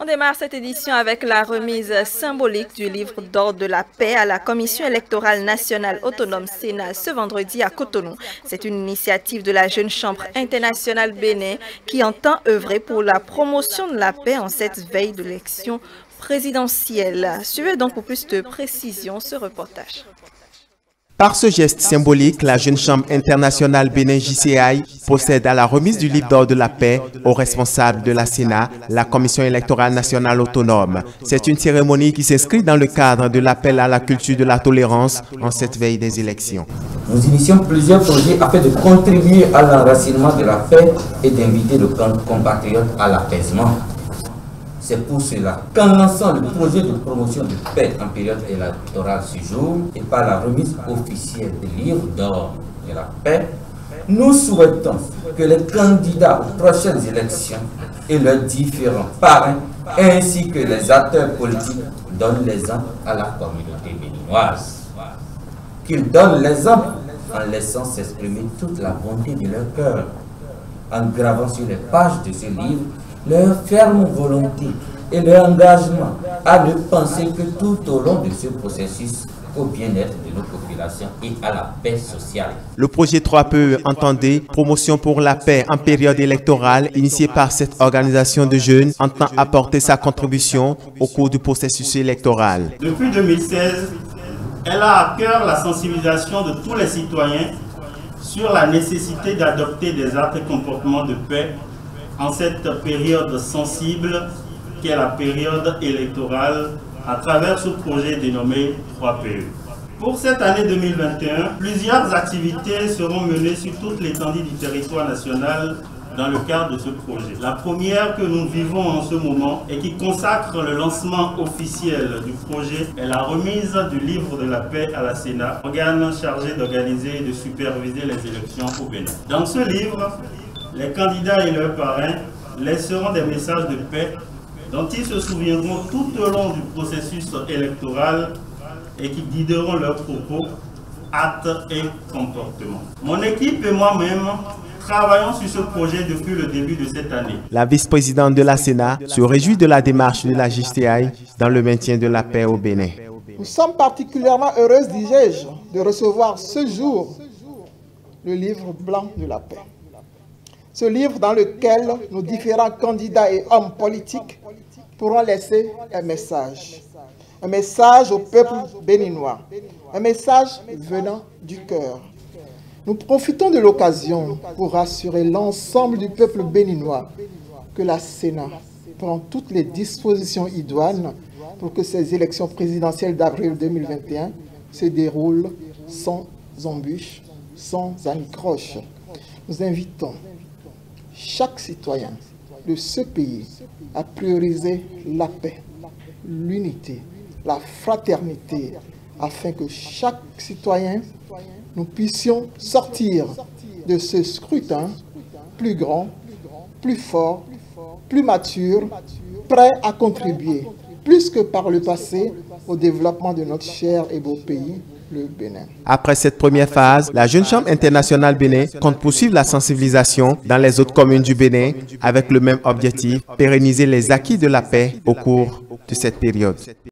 On démarre cette édition avec la remise symbolique du livre d'ordre de la paix à la Commission électorale nationale autonome Sénat ce vendredi à Cotonou. C'est une initiative de la Jeune Chambre internationale Bénin qui entend œuvrer pour la promotion de la paix en cette veille de l'élection présidentielle. Suivez donc pour plus de précision ce reportage. Par ce geste symbolique, la Jeune Chambre internationale Bénin JCI procède à la remise du livre d'ordre de la paix aux responsables de la Sénat, la Commission électorale nationale autonome. C'est une cérémonie qui s'inscrit dans le cadre de l'appel à la culture de la tolérance en cette veille des élections. Nous initions plusieurs projets afin de contribuer à l'enracinement de la paix et d'inviter nos compatriotes à l'apaisement. C'est pour cela qu'en lançant le projet de promotion de paix en période électorale ce jour et par la remise officielle des livres d'ordre de la paix, nous souhaitons que les candidats aux prochaines élections et leurs différents parrains ainsi que les acteurs politiques donnent l'exemple à la communauté béninoise. Qu'ils donnent l'exemple en laissant s'exprimer toute la bonté de leur cœur, en gravant sur les pages de ce livre leur ferme volonté et leur engagement à ne penser que tout au long de ce processus au bien-être de nos populations et à la paix sociale. Le projet 3PE entendez promotion pour la paix en période électorale initié par cette organisation de jeunes entend apporter sa contribution au cours du processus électoral. Depuis 2016, elle a à cœur la sensibilisation de tous les citoyens sur la nécessité d'adopter des actes et comportements de paix en cette période sensible qu'est la période électorale à travers ce projet dénommé 3PE. Pour cette année 2021, plusieurs activités seront menées sur toute l'étendue du territoire national dans le cadre de ce projet. La première que nous vivons en ce moment et qui consacre le lancement officiel du projet est la remise du livre de la paix à la Sénat, organe chargé d'organiser et de superviser les élections au Bénin. Dans ce livre, les candidats et leurs parrains laisseront des messages de paix dont ils se souviendront tout au long du processus électoral et qui guideront leurs propos, actes et comportements. Mon équipe et moi-même travaillons sur ce projet depuis le début de cette année. La vice-présidente de la Sénat se réjouit de la démarche de la JCI dans le maintien de la paix au Bénin. Nous sommes particulièrement heureuses, disais-je, de recevoir ce jour le livre blanc de la paix. Ce livre dans lequel nos différents candidats et hommes politiques pourront laisser un message au peuple béninois, un message venant du cœur. Nous profitons de l'occasion pour rassurer l'ensemble du peuple béninois que la Sénat prend toutes les dispositions idoines pour que ces élections présidentielles d'avril 2021 se déroulent sans embûches, sans anicroche. Nous invitons chaque citoyen de ce pays à prioriser la paix, l'unité, la fraternité, afin que chaque citoyen, nous puissions sortir de ce scrutin plus grand, plus fort, plus mature, prêt à contribuer, plus que par le passé, au développement de notre cher et beau pays, le Bénin. Après cette première phase, la Jeune Chambre internationale Bénin compte poursuivre la sensibilisation dans les autres communes du Bénin avec le même objectif, pérenniser les acquis de la paix au cours de cette période.